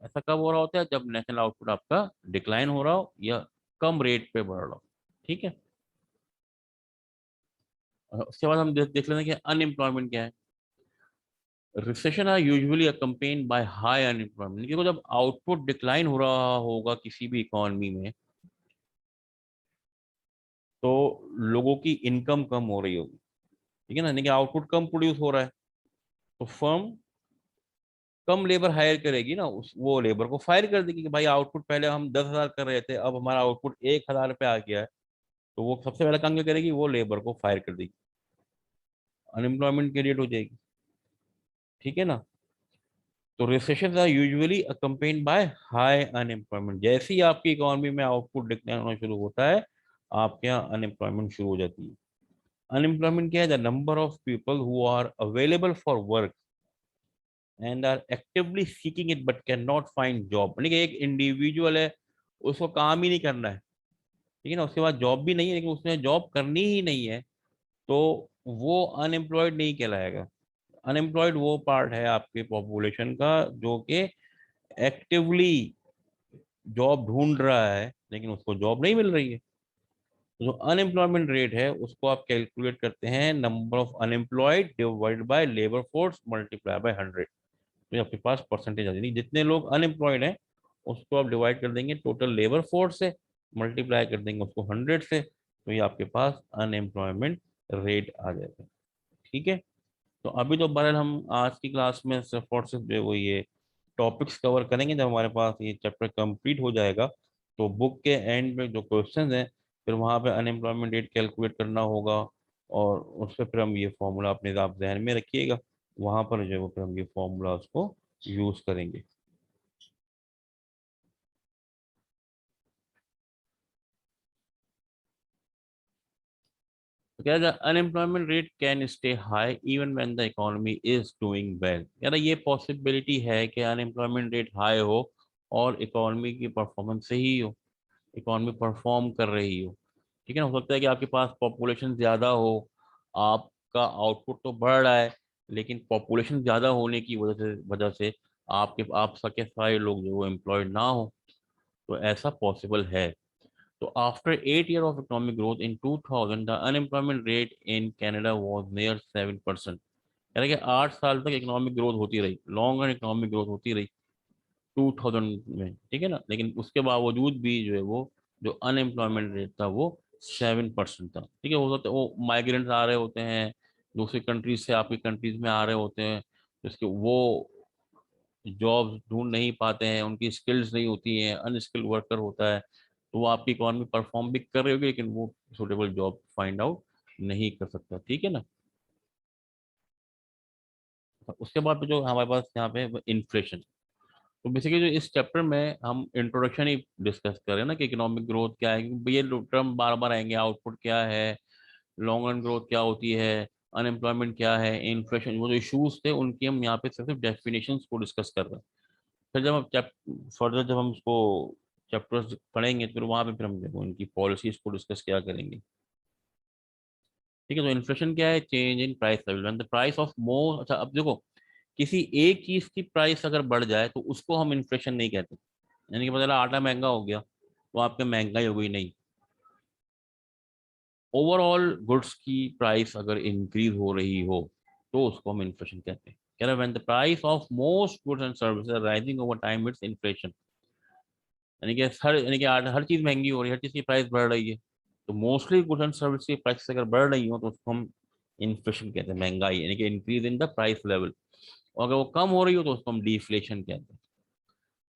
S1: ऐसा कब हो रहा होता है, जब नेशनल आउटपुट आपका डिक्लाइन हो रहा हो या कम रेट पे बढ़ रहा हो। ठीक है, और उसके बाद हम देख लेते हैं कि अनएम्प्लॉयमेंट क्या है। Recession are usually accompanied by high unemployment, क्योंकि जब आउटपुट डिक्लाइन हो रहा होगा किसी भी इकोनॉमी में, तो लोगों की इनकम कम हो रही होगी। ठीक है ना, यानी कि आउटपुट कम प्रोड्यूस हो रहा है, तो फर्म कम लेबर हायर करेगी ना, उस वो लेबर को फायर कर देगी कि भाई आउटपुट पहले हम 10,000 कर रहे थे, अब हमारा आउटपुट 1,000 पे आ गया है। तो वो सबसे पहला काम क्या करेगी, वो लेबर को फायर कर देगी, अनएम्प्लॉयमेंट क्रिएट हो जाएगी। ठीक है ना, तो recession are usually accompanied by high unemployment. जैसे ही आपकी इकोनॉमी में आउटपुट डिक्लाइन होना शुरू होता है, आपके यहाँ अनएम्प्लॉयमेंट शुरू हो जाती है। अनएम्प्लॉयमेंट क्या है, the number of people who are available for work and are actively seeking it but can not find job. यानी कि एक इंडिविजुअल है, उसको काम ही नहीं करना है, ठीक है ना, उसके बाद जॉब भी नहीं है लेकिन उसने जॉब करनी ही नहीं है, तो वो अनएम्प्लॉयड नहीं कहलाएगा। अनएम्प्लॉयड वो पार्ट है आपके पॉपुलेशन का जो कि एक्टिवली जॉब ढूंढ रहा है लेकिन उसको जॉब नहीं मिल रही है। तो जो अनएम्प्लॉयमेंट रेट है उसको आप कैलकुलेट करते हैं number of unemployed divide by labour force multiply by 100। तो आपके पास परसेंटेज आ जाएगी, जितने लोग अनएम्प्लॉयड हैं उसको आप डिवाइड कर देंगे टोटल लेबर फोर्स से, मल्टीप्लाई कर देंगे उसको 100 से, तो ये आपके पास अनएम्प्लॉयमेंट रेट आ जाएगा। ठीक है। तो अभी तो बहरहाल हम आज की क्लास में सिर्फ और सिर्फ जो है वो ये टॉपिक्स कवर करेंगे। जब हमारे पास ये चैप्टर कंप्लीट हो जाएगा तो बुक के एंड में जो क्वेश्चंस हैं फिर वहाँ पे अनएम्प्लॉयमेंट रेट कैलकुलेट करना होगा, और उस पर फिर हम ये फॉर्मूला अपने आप जहन में रखिएगा, वहाँ पर जो है वो फिर हम ये फॉर्मूला उसको यूज करेंगे। तो क्या unemployment rate can stay high even when the economy is doing well. यार ये पॉसिबिलिटी है कि अनएम्प्लॉयमेंट रेट हाई हो और इकोनॉमी की परफॉर्मेंस सही हो, इकोनॉमी परफॉर्म कर रही हो। ठीक है ना, हो सकता है कि आपके पास पॉपुलेशन ज़्यादा हो, आपका आउटपुट तो बढ़ रहा है लेकिन पॉपुलेशन ज़्यादा होने की वजह से आपके आप सके सारे लोग जो एम्प्लॉयड ना हो, तो ऐसा पॉसिबल है। तो after 8 years of economic growth in 2000, the unemployment rate in Canada was near 7%। यानी कि 8 साल तक इकोनॉमिक ग्रोथ होती रही, लॉन्ग रन इकोनॉमिक ग्रोथ होती रही 2000 में, ठीक है ना, लेकिन उसके बावजूद भी जो है वो जो अनएम्प्लॉयमेंट रेट था वो 7% था। ठीक है, हो सकता है वो माइग्रेंट्स आ रहे होते हैं दूसरी कंट्रीज से आपकी कंट्रीज में आ रहे होते हैं, जिसके वो जॉब्स ढूंढ नहीं पाते हैं, उनकी स्किल्स नहीं होती हैं, अनस्किल्ड वर्कर होता है, तो वो आपकी इकोनॉमी परफॉर्म भी कर रही होगी लेकिन वो सुटेबल जॉब फाइंड आउट नहीं कर सकता। ठीक है ना। उसके बाद जो हमारे पास यहाँ पे इन्फ्लेशन। तो बेसिकली जो इस चैप्टर में हम इंट्रोडक्शन ही डिस्कस कर रहे हैं ना कि इकोनॉमिक ग्रोथ क्या है, क्योंकि ये टर्म बार बार आएंगे, आउटपुट क्या है, लॉन्ग रन ग्रोथ क्या होती है, अनएम्प्लॉयमेंट क्या है, इन्फ्लेशन, वो जो इश्यूज थे उनकी हम यहाँ पे सिर्फ डेफिनेशन को डिस्कस कर रहे हैं। फिर जब हम फर्दर जब हम उसको चैप्टर्स पढ़ेंगे तो फिर वहाँ पे फिर हम देखो इनकी पॉलिसीज को डिस्कस क्या करेंगे। ठीक है, तो इन्फ्लेशन क्या है, change in price level when the price of more. अच्छा अब देखो, किसी एक चीज की प्राइस अगर बढ़ जाए तो उसको हम इन्फ्लेशन नहीं कहते। यानी कि पता चला आटा महंगा हो गया तो आपके महंगाई हो गई, नहीं। ओवरऑल गुड्स की प्राइस अगर इंक्रीज हो रही हो तो उसको हम इन्फ्लेशन कहते हैं। कह रहे when the price of most goods and services rising over time, it's inflation. यानी कि हर चीज महंगी हो रही है, हर चीज की प्राइस बढ़ रही है, तो मोस्टली गुड्स एंड सर्विस की प्राइस अगर बढ़ रही हो तो उसको हम इन्फ्लेशन कहते हैं, महंगाई यानी कि increase in the price level. और अगर वो कम हो रही हो तो उसको हम डिफ्लेशन कहते हैं।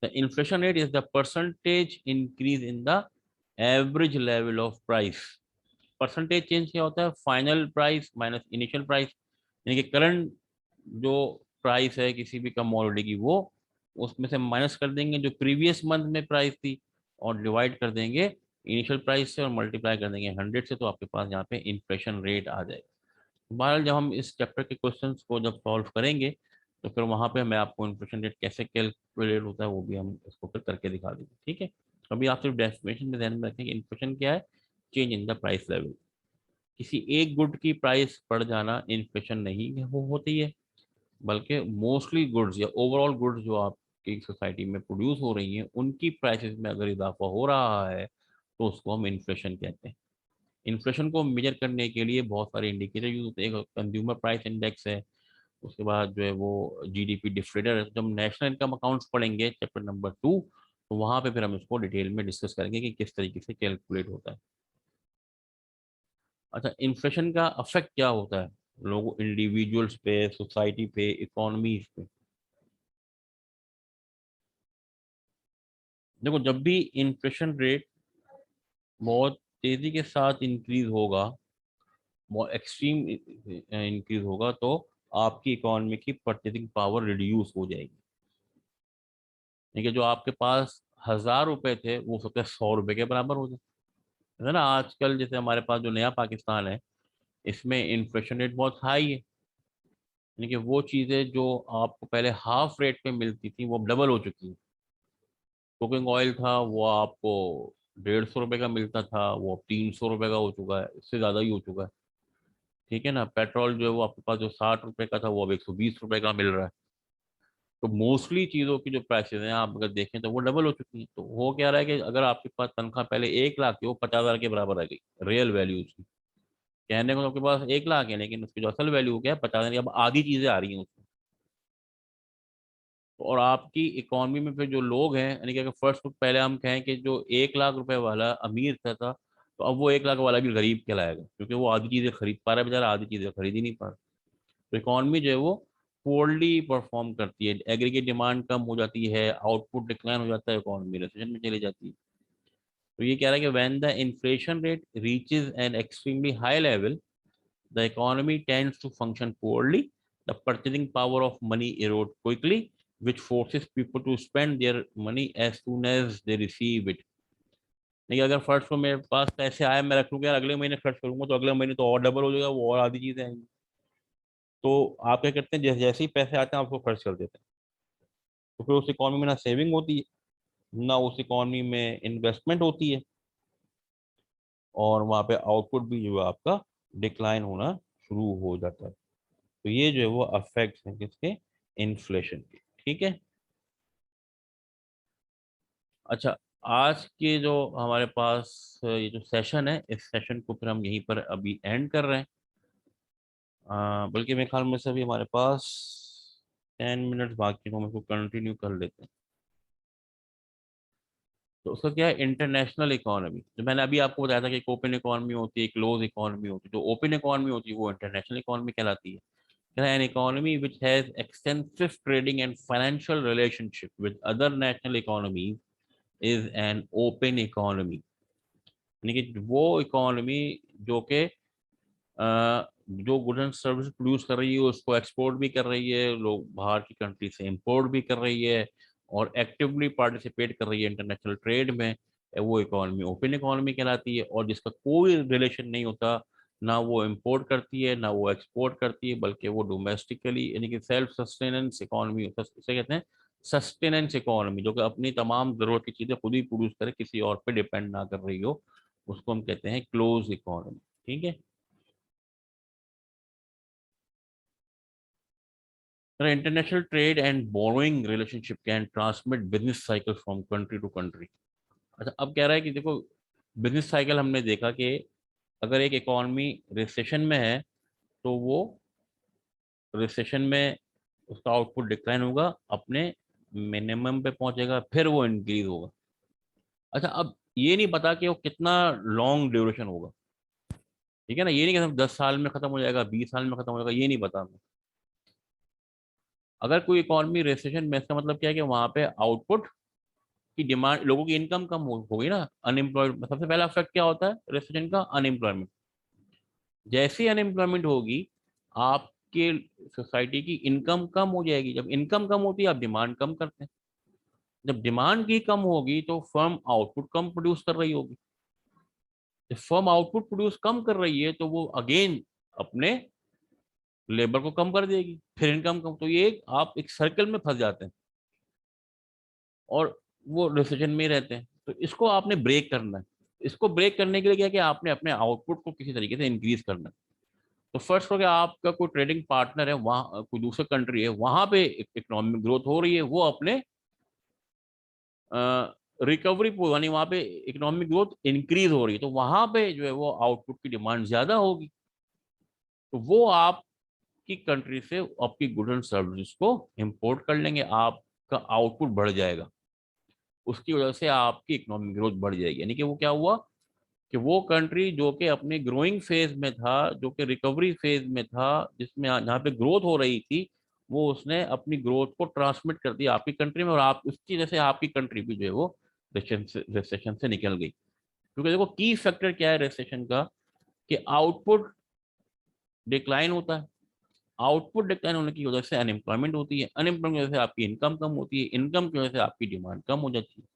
S1: The inflation rate is the percentage increase in the average level of price. Percentage change क्या होता है, final price minus initial price, यानी कि करंट जो प्राइस है किसी भी कमोडिटी की वो उसमें से माइनस कर देंगे जो प्रीवियस मंथ में प्राइस थी, और डिवाइड कर देंगे इनिशियल प्राइस से और मल्टीप्लाई कर देंगे 100 से, तो आपके पास यहाँ पे इन्फ्लेशन रेट आ जाएगा। बहरहाल जब हम इस चैप्टर के क्वेश्चंस को जब सॉल्व करेंगे तो फिर वहाँ पे मैं आपको इन्फ्लेशन रेट कैसे कैलकुलेट होता है वो भी हम इसको फिर करके दिखा देंगे। ठीक है, अभी आप सिर्फ डेफिनेशन में ध्यान में रखें कि इन्फ्लेशन क्या है, change in the price level. किसी एक गुड की प्राइस बढ़ जाना इन्फ्लेशन नहीं है, वो होती है, बल्कि मोस्टली गुड्स या ओवरऑल गुड्स जो आपकी सोसाइटी में प्रोड्यूस हो रही हैं उनकी प्राइसेस में अगर इजाफा हो रहा है तो उसको हम इन्फ्लेशन कहते हैं। इन्फ्लेशन को मेजर करने के लिए बहुत सारे इंडिकेटर यूज होते हैं, एक कंज्यूमर प्राइस इंडेक्स है, उसके बाद जो है वो जीडीपी डिफरेटर है। जब हम नेशनल इनकम अकाउंट्स पढ़ेंगे चैप्टर नंबर 2 तो वहां पे फिर हम इसको डिटेल में डिस्कस करेंगे कि किस तरीके से कैलकुलेट होता है। अच्छा, इन्फ्लेशन का अफेक्ट क्या होता है लोगों, इंडिविजुअल्स पे, सोसाइटी पे, इकोनॉमीज पे। देखो जब भी इन्फ्लेशन रेट बहुत तेजी के साथ इंक्रीज होगा, बहुत एक्सट्रीम इंक्रीज होगा, तो आपकी इकोनॉमी की परचेसिंग पावर रिड्यूस हो जाएगी। देखिए जो आपके पास 1000 रुपए थे वो सकता है 100 रुपए के बराबर हो जाए, है ना। आजकल जैसे हमारे पास जो नया पाकिस्तान है इसमें इन्फ्लेशन रेट बहुत हाई है, यानी कि वो चीज़ें जो आपको पहले हाफ रेट पे मिलती थी वो अब डबल हो चुकी हैं। कुकिंग ऑयल था वो आपको 150 रुपये का मिलता था, वो अब 300 रुपये का हो चुका है, इससे ज़्यादा ही हो चुका है। ठीक है ना। पेट्रोल जो है वो आपके पास जो 60 रुपये का था वो अब 120 रुपये का मिल रहा है। तो मोस्टली चीज़ों की जो प्राइसेस हैं आप अगर देखें तो वो डबल हो चुकी हैं। तो हो क्या रहा है कि अगर आपके पास तनख्वाह पहले 1 लाख थी वो 50,000 के बराबर आ गई, रियल वैल्यू उसकी। कहने को तो आपके पास 1 लाख है लेकिन उसकी जो असल वैल्यू क्या है 50,000 की। अब आधी चीज़ें आ रही हैं उसमें। और आपकी इकोनॉमी में फिर जो लोग हैं, यानी कि अगर फर्स्ट पहले हम कहें कि जो 1 लाख रुपए वाला अमीर था तो अब वो 1 लाख वाला भी गरीब कहलाएगा, क्योंकि वो आधी चीजें खरीद पा रहा है बेचारा, आधी चीजें खरीद ही नहीं पा रहा। तो इकोनॉमी जो है वो पोअरली परफॉर्म करती है, एग्रीगेट डिमांड कम हो जाती है, आउटपुट डिक्लाइन हो जाता है, इकोनॉमी रिसेशन में चली जाती है। तो ये कह रहा है कि when the inflation rate reaches an extremely high level, the economy tends to function poorly. The purchasing power of money erodes quickly, which forces people to spend their money as soon as they receive it. नहीं, अगर फर्स्ट को मेरे पास पैसे आए मैं रख लूंगा यार, अगले महीने खर्च करूंगा तो अगले महीने तो और डबल हो जाएगा, वो और आधी चीजें आएंगी। तो आप क्या करते हैं, जैसे जैसे ही पैसे आते हैं आपको खर्च कर देते हैं। तो फिर उस इकॉनमी में ना सेविंग होती है, ना उस इकॉनमी में इन्वेस्टमेंट होती है, और वहाँ पे आउटपुट भी जो है आपका डिक्लाइन होना शुरू हो जाता है। तो ये जो है वो अफेक्ट्स हैं किसके, इन्फ्लेशन के। ठीक है। अच्छा, आज के जो हमारे पास ये जो सेशन है, इस सेशन को फिर हम यहीं पर अभी एंड कर रहे हैं। बल्कि मेरे ख्याल में से अभी हमारे पास 10 मिनट्स बाकी, तो हम इसको कंटिन्यू कर लेते हैं। तो उसका क्या है, इंटरनेशनल इकोनॉमी। जो मैंने अभी आपको बताया था कि एक ओपन इकोनॉमी होती है, एक क्लोज इकोनॉमी होती है। जो ओपन इकोनॉमी होती है वो इंटरनेशनल इकोनॉमी कहलाती है। An economy which has extensive trading and financial relationship with other national economies is an open economy। यानी कि वो इकोनॉमी जो कि जो गुड्स एंड सर्विस प्रोड्यूस कर रही है उसको एक्सपोर्ट भी कर रही है, लोग बाहर की कंट्री से इंपोर्ट भी कर रही है, और एक्टिवली पार्टिसिपेट कर रही है इंटरनेशनल ट्रेड में, वो इकोनॉमी ओपन इकोनॉमी कहलाती है। और जिसका कोई रिलेशन नहीं होता, ना वो इंपोर्ट करती है ना वो एक्सपोर्ट करती है, बल्कि वो डोमेस्टिकली, यानी कि सेल्फ सस्टेनेंस इकोनॉमी, इसे कहते हैं सस्टेनेंस इकोनॉमी, जो कि अपनी तमाम जरूरत की चीजें खुद ही प्रोड्यूस करे, किसी और पे डिपेंड ना कर रही हो, उसको हम कहते हैं क्लोज इकोनॉमी। ठीक है। International trade and borrowing relationship can transmit business cycle from country to country. अच्छा, अब कह रहा है कि देखो, बिजनेस साइकिल हमने देखा कि अगर एक इकॉनमी रिसेशन में है तो वो रिसेशन में उसका आउटपुट डिक्लाइन होगा, अपने मिनिमम पे पहुंचेगा, फिर वो इंक्रीज होगा। अच्छा, अब ये नहीं पता कि वो कितना लॉन्ग ड्यूरेशन होगा। ठीक है ना, ये नहीं कि सिर्फ 10 साल में खत्म हो जाएगा, 20 साल में खत्म हो जाएगा, ये नहीं पता हमें। अगर कोई इकॉनमी रिसेशन में, इसका मतलब क्या है कि वहां पे आउटपुट की डिमांड, लोगों की इनकम कम होगी ना, अनएम्प्लॉयड, सबसे पहला इफेक्ट क्या होता है रिसेशन का, अनएम्प्लॉयमेंट। जैसे ही अनएम्प्लॉयमेंट होगी, आपके सोसाइटी की इनकम कम हो जाएगी। जब इनकम कम होती है आप डिमांड कम करते हैं, जब डिमांड की कम होगी तो फर्म आउटपुट कम प्रोड्यूस कर रही होगी। जब फर्म आउटपुट प्रोड्यूस कम कर रही है तो वो अगेन अपने लेबर को कम कर देगी, फिर इनकम कम, तो ये आप एक सर्कल में फंस जाते हैं और वो रिसेशन में ही रहते हैं। तो इसको आपने ब्रेक करना है। इसको ब्रेक करने के लिए क्या है कि आपने अपने आउटपुट को किसी तरीके से इंक्रीज करना है। तो फर्स्ट हो गया, आपका कोई ट्रेडिंग पार्टनर है वहाँ, कोई दूसरी कंट्री है, वहां पे इकोनॉमिक ग्रोथ हो रही है, वो अपने रिकवरी, यानी वहां पे इकोनॉमिक ग्रोथ इंक्रीज हो रही है, तो वहां पे जो है वो आउटपुट की डिमांड ज्यादा होगी। तो वो आपकी कंट्री से आपकी गुड्स एंड सर्विसेज को इंपोर्ट कर लेंगे, आपका आउटपुट बढ़ जाएगा, उसकी वजह से आपकी इकोनॉमिक ग्रोथ बढ़ जाएगी। यानी कि वो क्या हुआ कि वो कंट्री जो कि अपने ग्रोइंग फेज में था, जो कि रिकवरी फेज में था, जिसमें जहाँ पे ग्रोथ हो रही थी, वो उसने अपनी ग्रोथ को ट्रांसमिट कर दिया आपकी कंट्री में, और आप उसकी वजह से आपकी कंट्री भी जो है वो रिसेशन से निकल गई। क्योंकि देखो, की फैक्टर क्या है रिसेशन का, कि आउटपुट डिक्लाइन होता है, आउटपुट डिक्लाइन होने की वजह से अनएम्प्लॉयमेंट होती है, अनएम्प्लॉयमेंट की वजह से आपकी इनकम कम होती है, इनकम की वजह से आपकी डिमांड कम हो जाती है।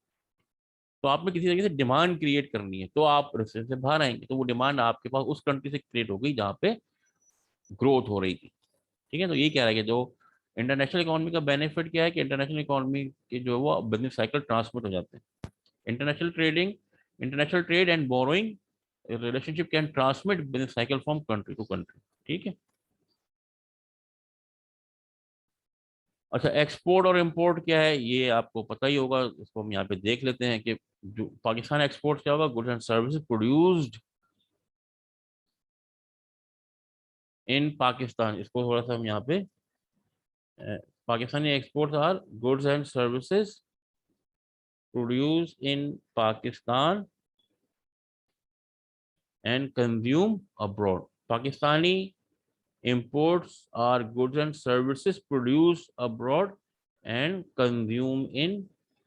S1: तो आपने किसी तरीके से डिमांड क्रिएट करनी है तो आप रिसेशन से बाहर आएंगे, तो वो डिमांड आपके पास उस कंट्री से क्रिएट हो गई जहाँ पे ग्रोथ हो रही थी। ठीक है, तो यही कह रहा है कि जो इंटरनेशनल इकोनॉमी का बेनिफिट क्या है कि इंटरनेशनल इकोनॉमी के जो है वो बिजनेस साइकिल ट्रांसमिट हो जाते हैं। International trading, international trade and borrowing relationship can transmit business cycle from country to country. ठीक है। अच्छा, एक्सपोर्ट और इंपोर्ट क्या है ये आपको पता ही होगा, इसको हम यहाँ पे देख लेते हैं कि जो पाकिस्तान एक्सपोर्ट क्या होगा, goods and services produced in Pakistan. इसको थोड़ा सा हम यहाँ पे Pakistani exports are goods and services produce in Pakistan and consume abroad. Pakistani imports are goods and services produced abroad and consumed in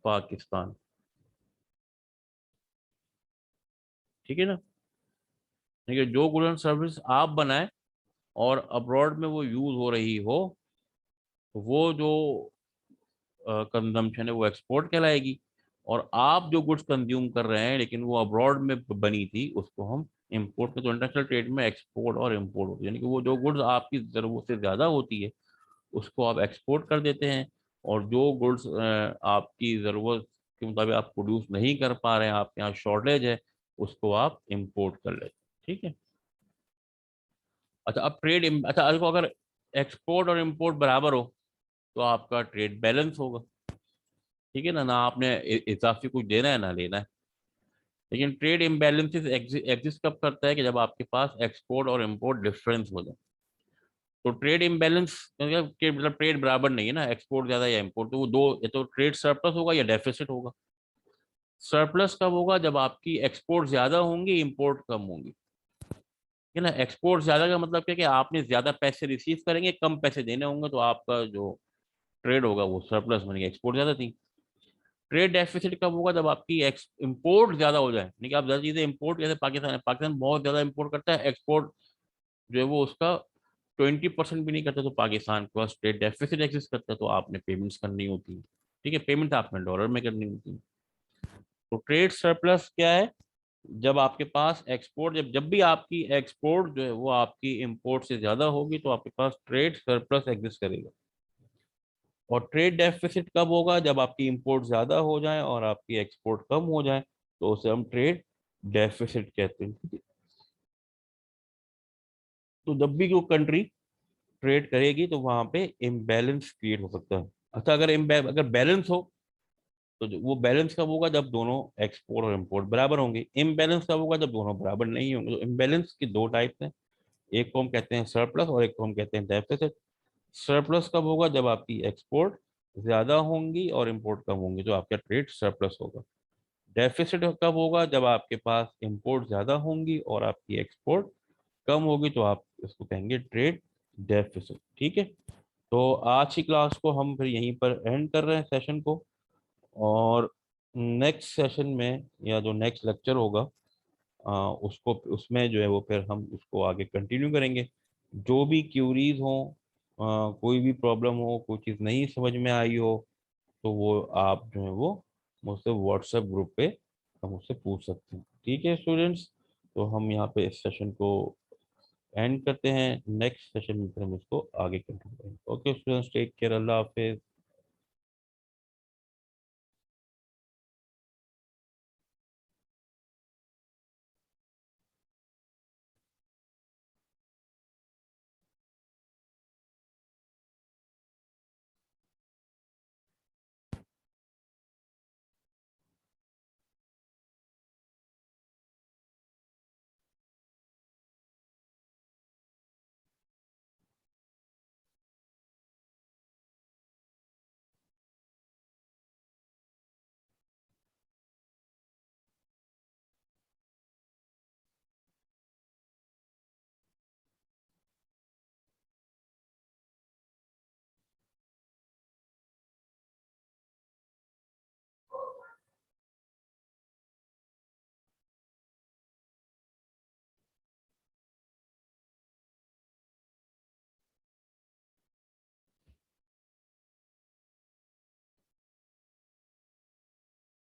S1: Pakistan. ठीक है ना। देखिए जो गुड्स एंड सर्विस आप बनाए और अब्रॉड में वो यूज हो रही हो, तो वो जो कंजम्पशन है वो एक्सपोर्ट कहलाएगी। और आप जो गुड्स कंज्यूम कर रहे हैं लेकिन वो अब्रॉड में बनी थी, उसको हम इंपोर्ट में। तो इंटरनेशनल ट्रेड में एक्सपोर्ट और इंपोर्ट होती है, यानी कि वो जो गुड्स आपकी जरूरत से ज्यादा होती है उसको आप एक्सपोर्ट कर देते हैं, और जो गुड्स आपकी ज़रूरत के मुताबिक आप प्रोड्यूस नहीं कर पा रहे हैं, आपके यहाँ शॉर्टेज है, उसको आप इंपोर्ट कर लेते हैं। ठीक है। अच्छा, अब ट्रेड, अच्छा देखो, अगर एक्सपोर्ट और इंपोर्ट बराबर हो तो आपका ट्रेड बैलेंस होगा। ठीक है ना, ना आपने इजाफी कुछ देना है ना लेना है। लेकिन ट्रेड इम्बैलेंसेस एग्जिस्ट कब करता है कि जब आपके पास एक्सपोर्ट और इंपोर्ट डिफरेंस हो जाए। तो ट्रेड इम्बैलेंस मतलब ट्रेड बराबर नहीं है ना, एक्सपोर्ट ज्यादा या इंपोर्ट, तो वो दो, या तो ट्रेड सरप्लस होगा या डेफिसिट होगा। सरप्लस कब होगा, जब आपकी एक्सपोर्ट ज्यादा होंगी, इंपोर्ट कम होंगी। है ना। एक्सपोर्ट ज्यादा का मतलब क्या है कि आपने ज्यादा पैसे रिसीव करेंगे, कम पैसे देने होंगे, तो आपका जो ट्रेड होगा वो सरप्लस बनेगा, एक्सपोर्ट ज्यादा थी। ट्रेड डेफिसिट कब होगा, जब आपकी इंपोर्ट ज्यादा हो जाए, यानी कि आप ज्यादा चीजें इंपोर्ट, जैसे पाकिस्तान बहुत ज्यादा इंपोर्ट करता है, एक्सपोर्ट जो है वो उसका 20% भी नहीं करता, तो पाकिस्तान के पास ट्रेड डेफिसिट एग्जिस्ट करता है, तो आपने पेमेंट्स करनी होती है। ठीक है, पेमेंट आपने डॉलर में करनी होती है। तो ट्रेड सरप्लस क्या है, जब आपके पास एक्सपोर्ट, जब जब भी आपकी एक्सपोर्ट जो है वो आपकी इंपोर्ट से ज्यादा होगी, तो आपके पास ट्रेड सरप्लस एग्जिस्ट करेगा। और ट्रेड डेफिसिट कब होगा, जब आपकी इंपोर्ट ज्यादा हो जाए और आपकी एक्सपोर्ट कम हो जाए, तो उसे हम ट्रेड डेफिसिट कहते हैं। ठीक है? तो जब भी जो कंट्री ट्रेड करेगी तो वहां पे इम्बैलेंस क्रिएट हो सकता है। अच्छा, अगर बैलेंस हो, तो वो बैलेंस कब होगा, जब दोनों एक्सपोर्ट और इंपोर्ट बराबर होंगे। इम्बैलेंस कब होगा, जब दोनों बराबर नहीं होंगे। तो इम्बैलेंस की दो टाइप्स हैं, एक को हम कहते हैं सरप्लस और एक को हम कहते हैं डेफिसिट। सरप्लस कब होगा, जब आपकी एक्सपोर्ट ज्यादा होंगी और इंपोर्ट कम होंगी, तो आपका ट्रेड सरप्लस होगा। डेफिसिट कब होगा, जब आपके पास इंपोर्ट ज्यादा होंगी और आपकी एक्सपोर्ट कम होगी, तो आप इसको कहेंगे ट्रेड डेफिसिट। ठीक है। तो आज की क्लास को हम फिर यहीं पर एंड कर रहे हैं सेशन को, और नेक्स्ट सेशन में या जो नेक्स्ट लेक्चर होगा उसको, उसमें जो है वो फिर हम उसको आगे कंटिन्यू करेंगे। जो भी क्यूरीज हो, कोई भी प्रॉब्लम हो, कोई चीज़ नहीं समझ में आई हो, तो वो आप जो है वो मुझसे व्हाट्सएप ग्रुप पे हम मुझसे पूछ सकते हैं। ठीक है स्टूडेंट्स, तो हम यहाँ पे इस सेशन को एंड करते हैं। नेक्स्ट सेशन में फिर हम इसको आगे कंटिन्यू करेंगे। ओके स्टूडेंट्स, टेक केयर, अल्लाह हाफिज।